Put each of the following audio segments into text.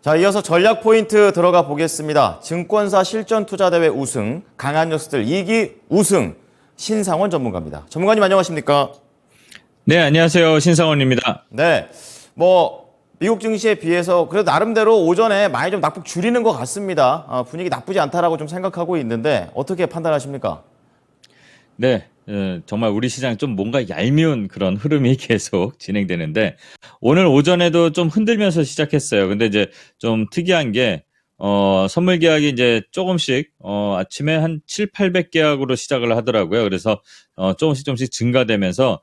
자, 이어서 전략 포인트 들어가 보겠습니다. 증권사 실전투자대회 우승, 강한 녀석들 2기 우승, 신상원 전문가입니다. 전문가님 안녕하십니까? 네, 안녕하세요. 신상원입니다. 네, 미국 증시에 비해서 그래도 나름대로 오전에 많이 좀 낙폭 줄이는 것 같습니다. 분위기 나쁘지 않다라고 좀 생각하고 있는데 어떻게 판단하십니까? 네, 정말 우리 시장 좀 뭔가 얄미운 그런 흐름이 계속 진행되는데 오늘 오전에도 좀 흔들면서 시작했어요. 근데 이제 좀 특이한 게 선물 계약이 이제 조금씩 아침에 한 7, 800 계약으로 시작을 하더라고요. 그래서 조금씩 증가되면서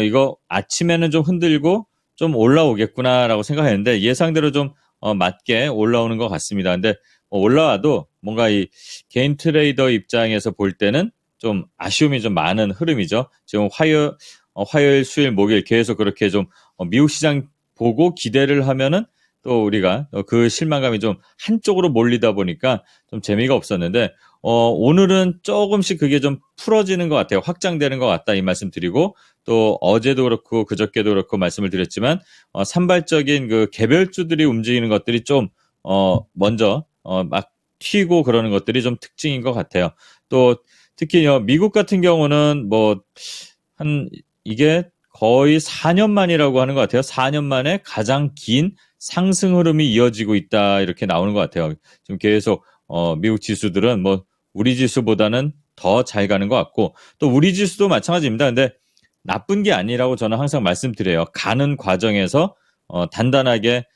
이거 아침에는 좀 흔들고 좀 올라오겠구나라고 생각했는데 예상대로 좀 맞게 올라오는 것 같습니다. 근데 올라와도 뭔가 이 개인 트레이더 입장에서 볼 때는 좀 아쉬움이 좀 많은 흐름이죠. 지금 화요일, 수요일, 목요일 계속 그렇게 좀 미국 시장 보고 기대를 하면은 또 우리가 그 실망감이 좀 한쪽으로 몰리다 보니까 좀 재미가 없었는데 오늘은 조금씩 그게 좀 풀어지는 것 같아요. 확장되는 것 같다 이 말씀 드리고 또 어제도 그렇고 그저께도 그렇고 말씀을 드렸지만 산발적인 그 개별주들이 움직이는 것들이 좀 먼저 막 튀고 그러는 것들이 좀 특징인 것 같아요. 또 특히 미국 같은 경우는 이게 거의 4년 만이라고 하는 것 같아요. 4년 만에 가장 긴 상승 흐름이 이어지고 있다 이렇게 나오는 것 같아요. 지금 계속 미국 지수들은 우리 지수보다는 더 잘 가는 것 같고 또 우리 지수도 마찬가지입니다. 근데 나쁜 게 아니라고 저는 항상 말씀드려요. 가는 과정에서 단단하게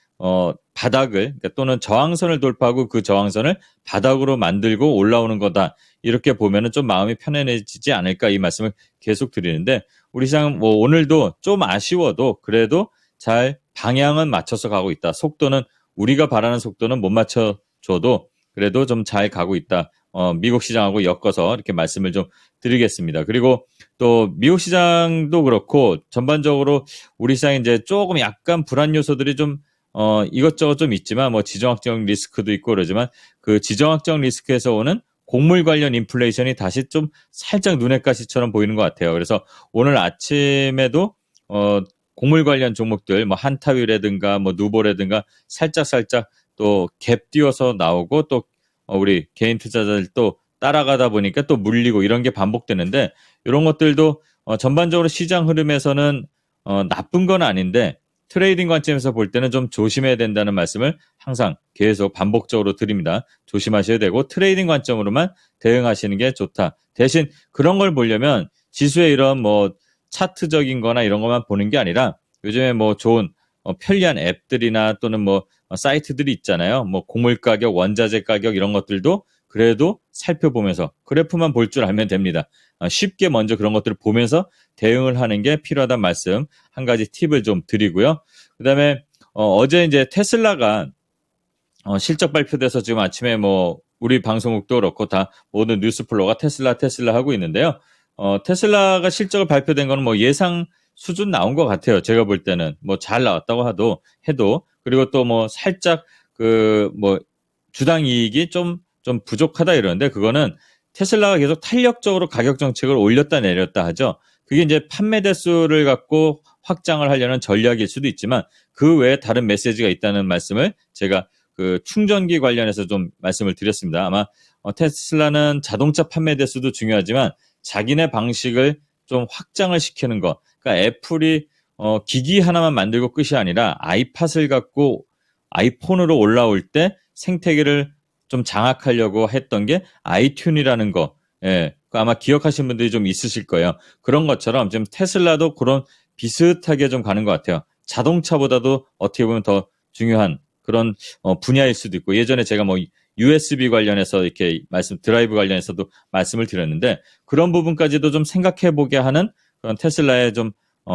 바닥을 그러니까 또는 저항선을 돌파하고 그 저항선을 바닥으로 만들고 올라오는 거다. 이렇게 보면은 좀 마음이 편안해지지 않을까 이 말씀을 계속 드리는데 우리 시장 오늘도 좀 아쉬워도 그래도 잘 방향은 맞춰서 가고 있다. 속도는 우리가 바라는 속도는 못 맞춰줘도 그래도 좀 잘 가고 있다. 미국 시장하고 엮어서 이렇게 말씀을 좀 드리겠습니다. 그리고 또 미국 시장도 그렇고 전반적으로 우리 시장이 이제 조금 약간 불안 요소들이 좀 이것저것 좀 있지만 지정학적 리스크도 있고 그러지만 그 지정학적 리스크에서 오는 곡물 관련 인플레이션이 다시 좀 살짝 눈엣 가시처럼 보이는 것 같아요. 그래서 오늘 아침에도 곡물 관련 종목들 한타유라든가 누보라든가 살짝 또 갭 띄워서 나오고 또 우리 개인 투자자들 또 따라가다 보니까 또 물리고 이런 게 반복되는데 이런 것들도 전반적으로 시장 흐름에서는 나쁜 건 아닌데 트레이딩 관점에서 볼 때는 좀 조심해야 된다는 말씀을 항상 계속 반복적으로 드립니다. 조심하셔야 되고 트레이딩 관점으로만 대응하시는 게 좋다. 대신 그런 걸 보려면 지수의 이런 차트적인 거나 이런 것만 보는 게 아니라 요즘에 좋은 편리한 앱들이나 또는 사이트들이 있잖아요. 곡물 가격, 원자재 가격 이런 것들도 그래도 살펴보면서 그래프만 볼 줄 알면 됩니다. 쉽게 먼저 그런 것들을 보면서 대응을 하는 게 필요하다는 말씀 한 가지 팁을 좀 드리고요. 그다음에 어제 이제 테슬라가 실적 발표돼서 지금 아침에 우리 방송국도 그렇고 다 모든 뉴스 플로우가 테슬라 하고 있는데요. 테슬라가 실적을 발표된 거는 예상 수준 나온 것 같아요. 제가 볼 때는 잘 나왔다고 해도 그리고 또 살짝 주당 이익이 좀 부족하다 이러는데 그거는 테슬라가 계속 탄력적으로 가격 정책을 올렸다 내렸다 하죠. 그게 이제 판매 대수를 갖고 확장을 하려는 전략일 수도 있지만 그 외에 다른 메시지가 있다는 말씀을 제가 그 충전기 관련해서 좀 말씀을 드렸습니다. 아마 테슬라는 자동차 판매 대수도 중요하지만 자기네 방식을 좀 확장을 시키는 거. 그러니까 애플이 기기 하나만 만들고 끝이 아니라 아이팟을 갖고 아이폰으로 올라올 때 생태계를 좀 장악하려고 했던 게 아이튠이라는 거. 예. 아마 기억하시는 분들이 좀 있으실 거예요. 그런 것처럼 지금 테슬라도 그런 비슷하게 좀 가는 것 같아요. 자동차보다도 어떻게 보면 더 중요한 그런 분야일 수도 있고 예전에 제가 USB 관련해서 이렇게 드라이브 관련해서도 말씀을 드렸는데 그런 부분까지도 좀 생각해 보게 하는 그런 테슬라의 좀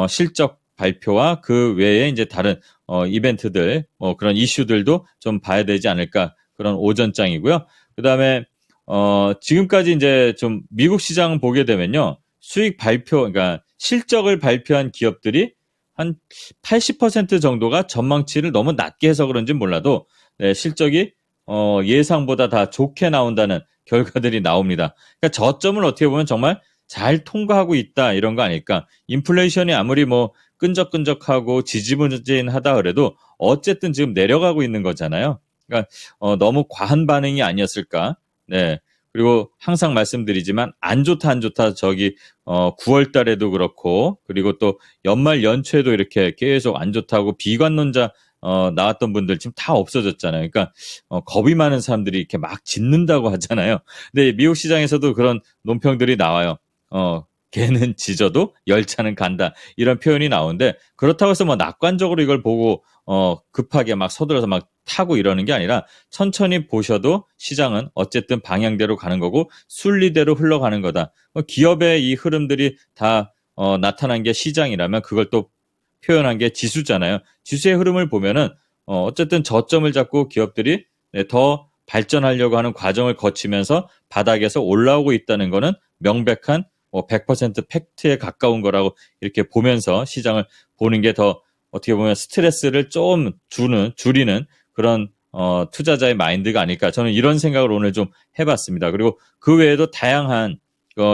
실적 발표와 그 외에 이제 다른 이벤트들 그런 이슈들도 좀 봐야 되지 않을까 그런 오전장이고요. 그다음에 지금까지 이제 좀 미국 시장 보게 되면요. 수익 발표 그러니까 실적을 발표한 기업들이 한 80% 정도가 전망치를 너무 낮게 해서 그런지 몰라도 네, 실적이 예상보다 다 좋게 나온다는 결과들이 나옵니다. 그러니까 저점을 어떻게 보면 정말 잘 통과하고 있다 이런 거 아닐까. 인플레이션이 아무리 끈적끈적하고 지지부진하다 그래도 어쨌든 지금 내려가고 있는 거잖아요. 그러니까 너무 과한 반응이 아니었을까. 네. 그리고 항상 말씀드리지만 안 좋다 저기 9월 달에도 그렇고 그리고 또 연말 연초에도 이렇게 계속 안 좋다고 비관론자 나왔던 분들 지금 다 없어졌잖아요. 그러니까 겁이 많은 사람들이 이렇게 막 짖는다고 하잖아요. 근데 미국 시장에서도 그런 논평들이 나와요. 개는 짖어도 열차는 간다. 이런 표현이 나오는데 그렇다고 해서 뭐 낙관적으로 이걸 보고 급하게 막 서둘러서 막 타고 이러는 게 아니라 천천히 보셔도 시장은 어쨌든 방향대로 가는 거고 순리대로 흘러가는 거다. 기업의 이 흐름들이 다 나타난 게 시장이라면 그걸 또 표현한 게 지수잖아요. 지수의 흐름을 보면은 어쨌든 저점을 잡고 기업들이 더 발전하려고 하는 과정을 거치면서 바닥에서 올라오고 있다는 거는 명백한 100% 팩트에 가까운 거라고 이렇게 보면서 시장을 보는 게 더 어떻게 보면 스트레스를 좀 줄이는 그런 투자자의 마인드가 아닐까. 저는 이런 생각을 오늘 좀 해봤습니다. 그리고 그 외에도 다양한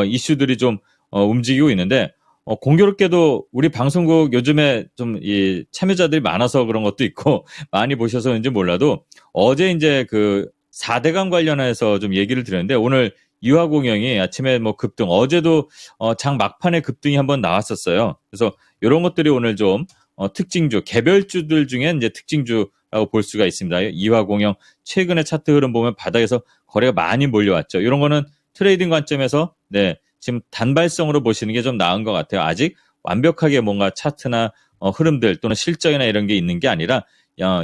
이슈들이 좀 움직이고 있는데 공교롭게도 우리 방송국 요즘에 좀 이 참여자들이 많아서 그런 것도 있고 많이 보셔서인지 몰라도 어제 이제 그 4대강 관련해서 좀 얘기를 드렸는데 오늘 유화공영이 아침에 뭐 급등, 어제도 장 막판에 급등이 한번 나왔었어요. 그래서 이런 것들이 오늘 좀 특징주, 개별주들 중에 이제 특징주라고 볼 수가 있습니다. 이화공영 최근에 차트 흐름 보면 바닥에서 거래가 많이 몰려왔죠. 이런 거는 트레이딩 관점에서 네, 지금 단발성으로 보시는 게 좀 나은 것 같아요. 아직 완벽하게 뭔가 차트나 흐름들 또는 실적이나 이런 게 있는 게 아니라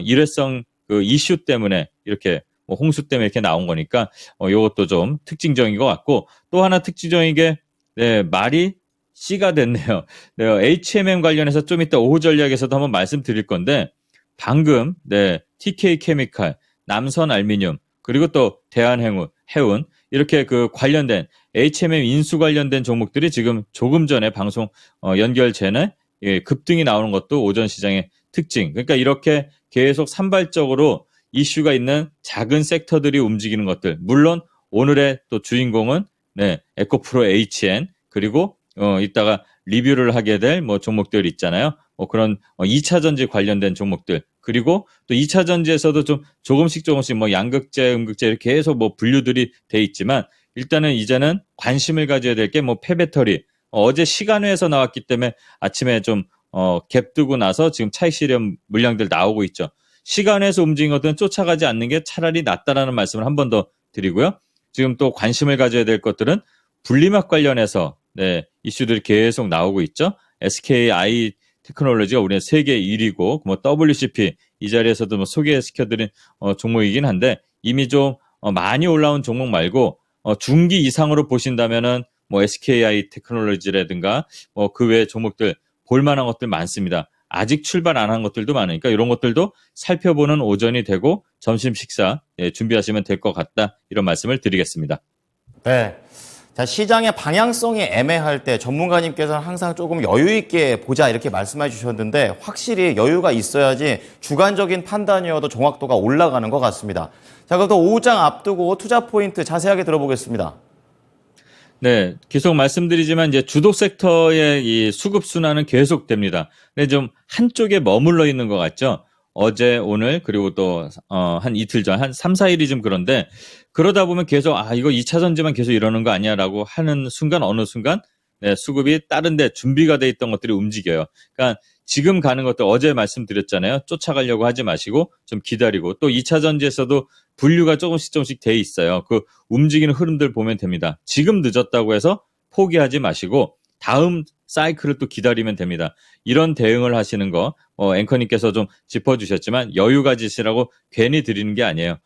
일회성 그 이슈 때문에 이렇게 뭐 홍수 때문에 이렇게 나온 거니까 이것도 좀 특징적인 것 같고 또 하나 특징적인 게 네, 말이 C가 됐네요. 네, HMM 관련해서 좀 이따 오후 전략에서도 한번 말씀드릴 건데 방금 네, TK 케미칼, 남선 알미늄 그리고 또 해운 이렇게 그 관련된 HMM 인수 관련된 종목들이 지금 조금 전에 방송 연결 전에 예, 급등이 나오는 것도 오전 시장의 특징. 그러니까 이렇게 계속 산발적으로 이슈가 있는 작은 섹터들이 움직이는 것들. 물론 오늘의 또 주인공은 네, 에코프로 HN 그리고 이따가 리뷰를 하게 될 뭐 종목들 있잖아요. 그런 2차 전지 관련된 종목들. 그리고 또 2차 전지에서도 좀 조금씩 뭐 양극재, 음극재 이렇게 계속 뭐 분류들이 돼 있지만 일단은 이제는 관심을 가져야 될 게 뭐 폐배터리. 어제 시간외에서 나왔기 때문에 아침에 좀 갭 뜨고 나서 지금 차익 실현 물량들 나오고 있죠. 시간에서 움직인 것들은 쫓아가지 않는 게 차라리 낫다라는 말씀을 한 번 더 드리고요. 지금 또 관심을 가져야 될 것들은 분리막 관련해서 네, 이슈들이 계속 나오고 있죠. SKI 테크놀로지가 우리는 세계 1위고 뭐 WCP 이 자리에서도 뭐 소개시켜드린 종목이긴 한데 이미 좀 많이 올라온 종목 말고 중기 이상으로 보신다면은 뭐 SKI 테크놀로지라든가 뭐 그 외 종목들 볼만한 것들 많습니다. 아직 출발 안 한 것들도 많으니까 이런 것들도 살펴보는 오전이 되고 점심 식사 준비하시면 될 것 같다. 이런 말씀을 드리겠습니다. 네. 자, 시장의 방향성이 애매할 때 전문가님께서는 항상 조금 여유 있게 보자 이렇게 말씀해 주셨는데 확실히 여유가 있어야지 주관적인 판단이어도 정확도가 올라가는 것 같습니다. 자, 그럼 또 오후장 앞두고 투자 포인트 자세하게 들어보겠습니다. 네, 계속 말씀드리지만 이제 주도 섹터의 이 수급 순환은 계속됩니다. 근데 좀 한쪽에 머물러 있는 것 같죠? 어제, 오늘, 그리고 또, 한 이틀 전, 한 3, 4일이 좀 그런데, 그러다 보면 계속, 이거 2차 전지만 계속 이러는 거 아니야? 라고 하는 순간, 어느 순간, 네, 수급이 다른 데 준비가 돼 있던 것들이 움직여요. 그러니까 지금 가는 것들 어제 말씀드렸잖아요. 쫓아가려고 하지 마시고 좀 기다리고 또 2차 전지에서도 분류가 조금씩 돼 있어요. 그 움직이는 흐름들 보면 됩니다. 지금 늦었다고 해서 포기하지 마시고 다음 사이클을 또 기다리면 됩니다. 이런 대응을 하시는 거 앵커님께서 좀 짚어주셨지만 여유 가지시라고 괜히 드리는 게 아니에요.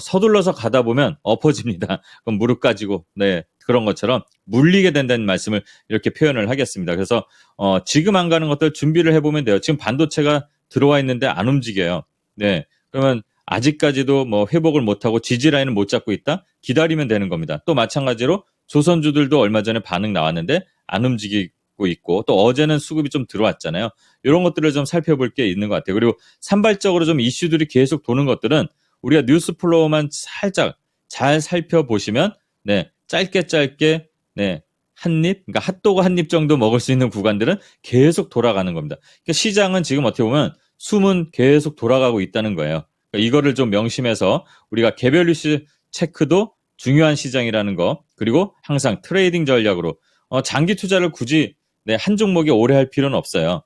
서둘러서 가다 보면 엎어집니다. 그럼 무릎 가지고 네 그런 것처럼 물리게 된다는 말씀을 이렇게 표현을 하겠습니다. 그래서 지금 안 가는 것들 준비를 해보면 돼요. 지금 반도체가 들어와 있는데 안 움직여요. 네 그러면 아직까지도 뭐 회복을 못하고 지지 라인을 못 잡고 있다? 기다리면 되는 겁니다. 또 마찬가지로 조선주들도 얼마 전에 반응 나왔는데 안 움직이고 있고 또 어제는 수급이 좀 들어왔잖아요. 이런 것들을 좀 살펴볼 게 있는 것 같아요. 그리고 산발적으로 좀 이슈들이 계속 도는 것들은 우리가 뉴스 플로우만 살짝 잘 살펴보시면 네 짧게 네 한 입, 그러니까 핫도그 한 입 정도 먹을 수 있는 구간들은 계속 돌아가는 겁니다. 그러니까 시장은 지금 어떻게 보면 숨은 계속 돌아가고 있다는 거예요. 그러니까 이거를 좀 명심해서 우리가 개별 이슈 체크도 중요한 시장이라는 거, 그리고 항상 트레이딩 전략으로 장기 투자를 굳이 한 종목에 오래 할 필요는 없어요.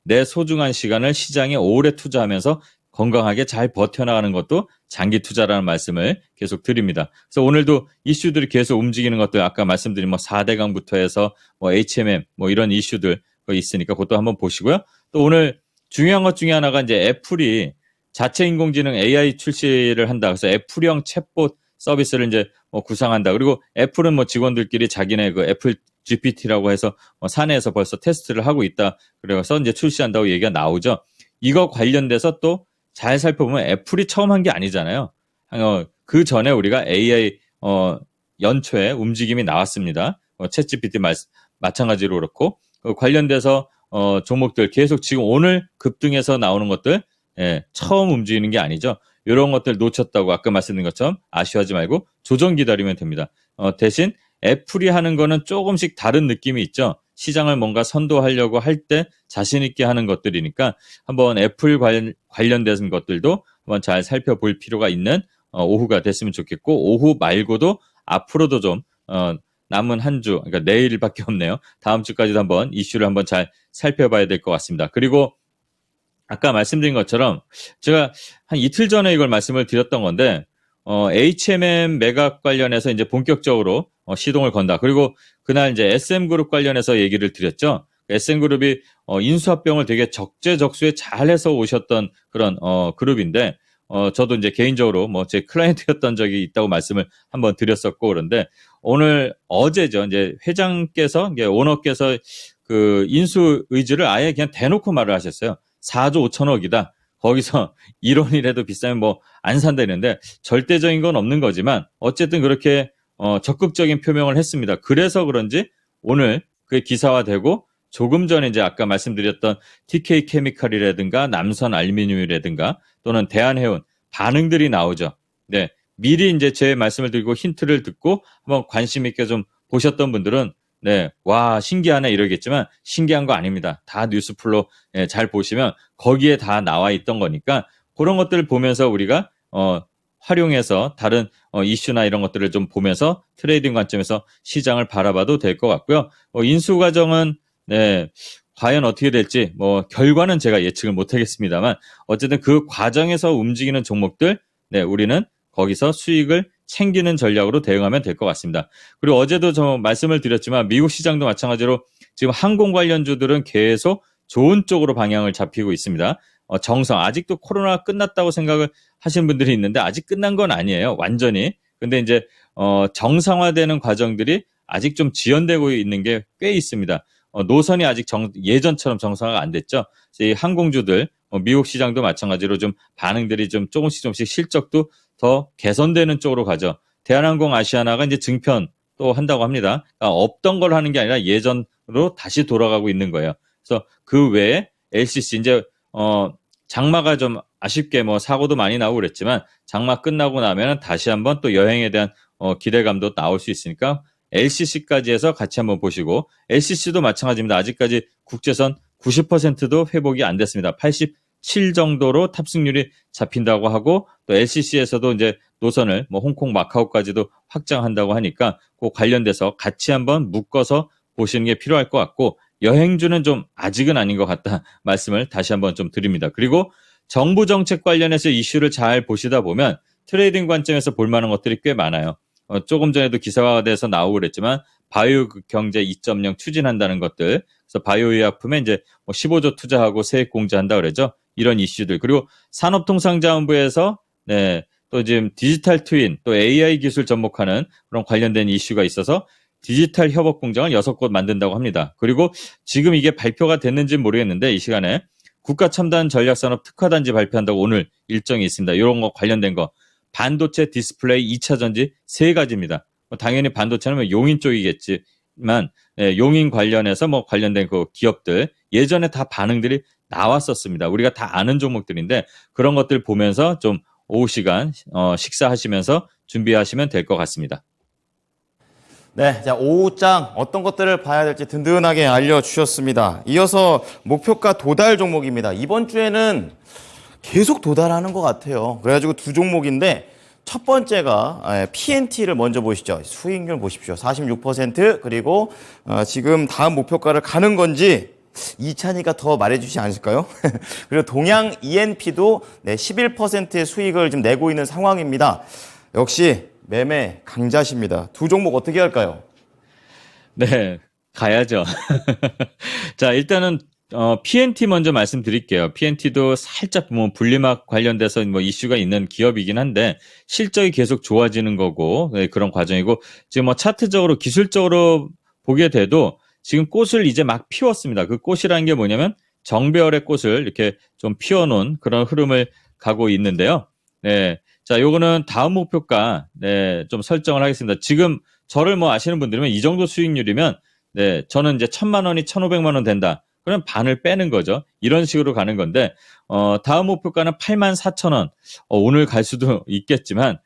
내 소중한 시간을 시장에 오래 투자하면서 건강하게 잘 버텨나가는 것도 장기 투자라는 말씀을 계속 드립니다. 그래서 오늘도 이슈들이 계속 움직이는 것들, 아까 말씀드린 4대강부터 해서 HMM 이런 이슈들 있으니까 그것도 한번 보시고요. 또 오늘 중요한 것 중에 하나가 이제 애플이 자체 인공지능 AI 출시를 한다. 그래서 애플형 챗봇 서비스를 이제 구상한다. 그리고 애플은 직원들끼리 자기네 그 애플 GPT라고 해서 사내에서 벌써 테스트를 하고 있다. 그래서 이제 출시한다고 얘기가 나오죠. 이거 관련돼서 또 잘 살펴보면 애플이 처음 한 게 아니잖아요. 그 전에 우리가 AI 연초에 움직임이 나왔습니다. 챗 GPT 마찬가지로 그렇고 관련돼서 종목들 계속 지금 오늘 급등해서 나오는 것들 처음 움직이는 게 아니죠. 이런 것들 놓쳤다고 아까 말씀드린 것처럼 아쉬워하지 말고 조정 기다리면 됩니다. 대신 애플이 하는 거는 조금씩 다른 느낌이 있죠. 시장을 뭔가 선도하려고 할 때 자신 있게 하는 것들이니까 한번 애플 관련된 것들도 한번 잘 살펴볼 필요가 있는 오후가 됐으면 좋겠고, 오후 말고도 앞으로도 좀 남은 한 주, 그러니까 내일밖에 없네요. 다음 주까지도 한번 이슈를 한번 잘 살펴봐야 될 것 같습니다. 그리고 아까 말씀드린 것처럼 제가 한 이틀 전에 이걸 말씀을 드렸던 건데 HMM 매각 관련해서 이제 본격적으로 시동을 건다. 그리고 그날 이제 SM그룹 관련해서 얘기를 드렸죠. SM그룹이 인수합병을 되게 적재적소에 잘해서 오셨던 그런 그룹인데 저도 이제 개인적으로 제 클라이언트였던 적이 있다고 말씀을 한번 드렸었고, 그런데 오늘 어제죠. 이제 회장께서 오너께서 그 인수 의지를 아예 그냥 대놓고 말을 하셨어요. 4조 5천억이다. 거기서 1원이라도 비싸면 안 산다는데 절대적인 건 없는 거지만 어쨌든 그렇게 적극적인 표명을 했습니다. 그래서 그런지 오늘 그게 기사화되고 조금 전에 이제 아까 말씀드렸던 TK 케미칼이라든가 남선 알루미늄이라든가 또는 대한해운 반응들이 나오죠. 네. 미리 이제 제 말씀을 드리고 힌트를 듣고 한번 관심 있게 좀 보셨던 분들은 와, 신기하네 이러겠지만 신기한 거 아닙니다. 다 뉴스플로 잘 보시면 거기에 다 나와 있던 거니까 그런 것들을 보면서 우리가 활용해서 다른 이슈나 이런 것들을 좀 보면서 트레이딩 관점에서 시장을 바라봐도 될 것 같고요. 인수 과정은 과연 어떻게 될지 결과는 제가 예측을 못 하겠습니다만 어쨌든 그 과정에서 움직이는 종목들 우리는 거기서 수익을 챙기는 전략으로 대응하면 될 것 같습니다. 그리고 어제도 저 말씀을 드렸지만 미국 시장도 마찬가지로 지금 항공 관련주들은 계속 좋은 쪽으로 방향을 잡히고 있습니다. 정상 아직도 코로나 끝났다고 생각을 하시는 분들이 있는데 아직 끝난 건 아니에요. 완전히. 근데 이제 정상화되는 과정들이 아직 좀 지연되고 있는 게 꽤 있습니다. 노선이 아직 예전처럼 정상화가 안 됐죠. 이 항공주들 미국 시장도 마찬가지로 좀 반응들이 좀 조금씩 실적도 더 개선되는 쪽으로 가죠. 대한항공 아시아나가 이제 증편 또 한다고 합니다. 그러니까 없던 걸 하는 게 아니라 예전으로 다시 돌아가고 있는 거예요. 그래서 그 외에 LCC 이제 장마가 좀 아쉽게 사고도 많이 나고 그랬지만 장마 끝나고 나면 다시 한번 또 여행에 대한 기대감도 나올 수 있으니까 LCC까지 해서 같이 한번 보시고 LCC도 마찬가지입니다. 아직까지 국제선 90%도 회복이 안 됐습니다. 87 정도로 탑승률이 잡힌다고 하고 또 LCC에서도 이제 노선을 홍콩 마카오까지도 확장한다고 하니까 그 관련돼서 같이 한번 묶어서 보시는 게 필요할 것 같고 여행주는 좀 아직은 아닌 것 같다 말씀을 다시 한번 좀 드립니다. 그리고 정부 정책 관련해서 이슈를 잘 보시다 보면 트레이딩 관점에서 볼 만한 것들이 꽤 많아요. 조금 전에도 기사화가 돼서 나오고 그랬지만 바이오 경제 2.0 추진한다는 것들, 그래서 바이오 의약품에 이제 15조 투자하고 세액 공제한다 그러죠. 이런 이슈들. 그리고 산업통상자원부에서 또 지금 디지털 트윈, 또 AI 기술 접목하는 그런 관련된 이슈가 있어서 디지털 협업 공장을 6곳 만든다고 합니다. 그리고 지금 이게 발표가 됐는지 모르겠는데 이 시간에 국가첨단 전략산업 특화단지 발표한다고 오늘 일정이 있습니다. 이런 거 관련된 거. 반도체, 디스플레이, 2차 전지 3가지입니다. 당연히 반도체는 용인 쪽이겠지만 용인 관련해서 관련된 그 기업들 예전에 다 반응들이 나왔었습니다. 우리가 다 아는 종목들인데 그런 것들 보면서 좀 오후 시간 식사하시면서 준비하시면 될 것 같습니다. 네, 자, 오후장 어떤 것들을 봐야 될지 든든하게 알려주셨습니다. 이어서 목표가 도달 종목입니다. 이번 주에는 계속 도달하는 것 같아요. 그래가지고 두 종목인데 첫 번째가 PNT를 먼저 보시죠. 수익률 보십시오. 46% 그리고 지금 다음 목표가를 가는 건지 이찬이가 더 말해주지 않을까요? 그리고 동양 ENP도 11%의 수익을 지금 내고 있는 상황입니다. 역시 매매 강자십니다. 두 종목 어떻게 할까요? 네, 가야죠. 자, 일단은 PNT 먼저 말씀드릴게요. PNT도 살짝 뭐 분리막 관련돼서 뭐 이슈가 있는 기업이긴 한데 실적이 계속 좋아지는 거고 그런 과정이고 지금 뭐 차트적으로 기술적으로 보게 돼도 지금 꽃을 이제 막 피웠습니다. 그 꽃이라는 게 뭐냐면 정배열의 꽃을 이렇게 좀 피워놓은 그런 흐름을 가고 있는데요. 네, 자, 요거는 다음 목표가 좀 설정을 하겠습니다. 지금 저를 뭐 아시는 분들이면 이 정도 수익률이면 저는 이제 1,000만 원이 1,500만 원 된다. 그럼 반을 빼는 거죠. 이런 식으로 가는 건데 다음 목표가는 84,000원. 오늘 갈 수도 있겠지만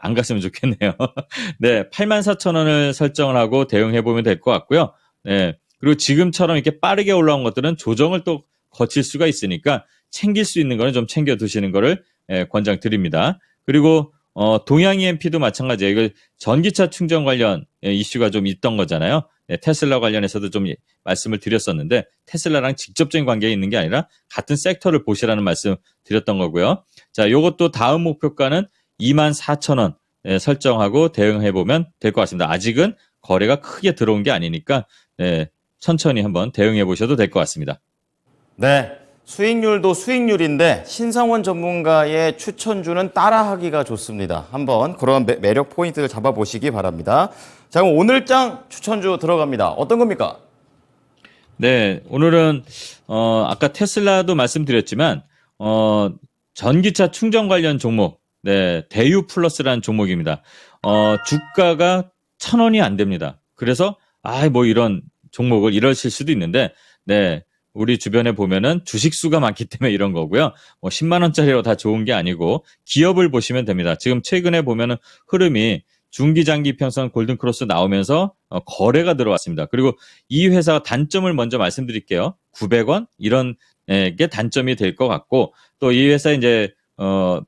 안 갔으면 좋겠네요. 84,000원을 설정을 하고 대응해 보면 될 것 같고요. 그리고 지금처럼 이렇게 빠르게 올라온 것들은 조정을 또 거칠 수가 있으니까 챙길 수 있는 거는 좀 챙겨 두시는 거를 권장드립니다. 그리고 동양 EMP도 마찬가지예요. 이거 전기차 충전 관련 이슈가 좀 있던 거잖아요. 테슬라 관련해서도 좀 말씀을 드렸었는데 테슬라랑 직접적인 관계가 있는 게 아니라 같은 섹터를 보시라는 말씀 드렸던 거고요. 자, 요것도 다음 목표가는 24,000원 설정하고 대응해 보면 될 것 같습니다. 아직은 거래가 크게 들어온 게 아니니까 천천히 한번 대응해 보셔도 될 것 같습니다. 네. 수익률도 수익률인데 신상원 전문가의 추천주는 따라하기가 좋습니다. 한번 그런 매력 포인트를 잡아보시기 바랍니다. 자, 그럼 오늘장 추천주 들어갑니다. 어떤 겁니까? 네, 오늘은 아까 테슬라도 말씀드렸지만 전기차 충전 관련 종목, 대유 플러스라는 종목입니다. 주가가 1,000원이 안 됩니다. 그래서 뭐 이런 종목을 이러실 수도 있는데, 우리 주변에 보면은 주식수가 많기 때문에 이런 거고요. 10만 원짜리로 다 좋은 게 아니고 기업을 보시면 됩니다. 지금 최근에 보면은 흐름이 중기 장기 평선 골든크로스 나오면서 거래가 들어왔습니다. 그리고 이 회사 단점을 먼저 말씀드릴게요. 900원 이런 게 단점이 될 것 같고 또 이 회사 이제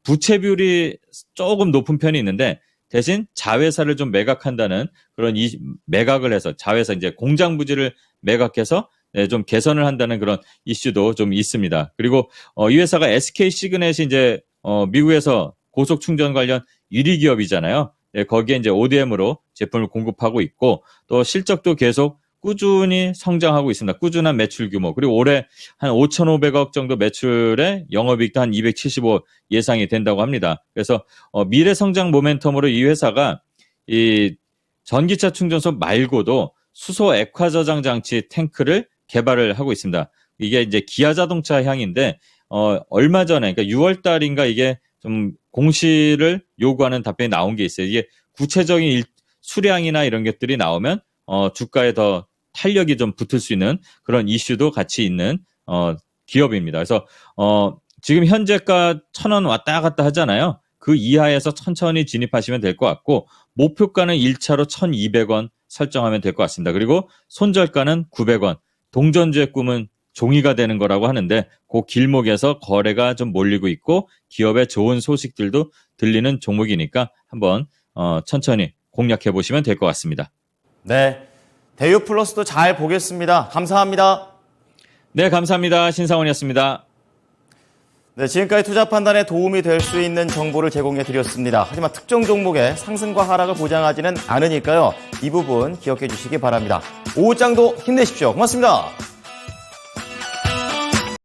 부채 비율이 조금 높은 편이 있는데 대신 자회사를 좀 매각한다는 그런 매각을 해서 자회사 이제 공장 부지를 매각해서 좀 개선을 한다는 그런 이슈도 좀 있습니다. 그리고 이 회사가 SK 시그넷이 이제 미국에서 고속 충전 관련 1위 기업이잖아요. 거기에 이제 ODM으로 제품을 공급하고 있고 또 실적도 계속 꾸준히 성장하고 있습니다. 꾸준한 매출 규모. 그리고 올해 한 5,500억 정도 매출에 영업이익도 한 275 예상이 된다고 합니다. 그래서 미래 성장 모멘텀으로 이 회사가 이 전기차 충전소 말고도 수소 액화 저장 장치 탱크를 개발을 하고 있습니다. 이게 이제 기아 자동차 향인데 얼마 전에 그러니까 6월 달인가 이게 좀 공시를 요구하는 답변이 나온 게 있어요. 이게 구체적인 수량이나 이런 것들이 나오면 주가에 더 탄력이 좀 붙을 수 있는 그런 이슈도 같이 있는 기업입니다. 그래서 지금 현재가 1,000원 왔다 갔다 하잖아요. 그 이하에서 천천히 진입하시면 될 것 같고 목표가는 1차로 1,200원 설정하면 될 것 같습니다. 그리고 손절가는 900원. 동전주의 꿈은 종이가 되는 거라고 하는데 그 길목에서 거래가 좀 몰리고 있고 기업의 좋은 소식들도 들리는 종목이니까 한번 천천히 공략해 보시면 될 것 같습니다. 네, 대유 플러스도 잘 보겠습니다. 감사합니다. 네, 감사합니다. 신상원이었습니다. 네, 지금까지 투자 판단에 도움이 될 수 있는 정보를 제공해 드렸습니다. 하지만 특정 종목의 상승과 하락을 보장하지는 않으니까요. 이 부분 기억해 주시기 바랍니다. 오후장도 힘내십시오. 고맙습니다.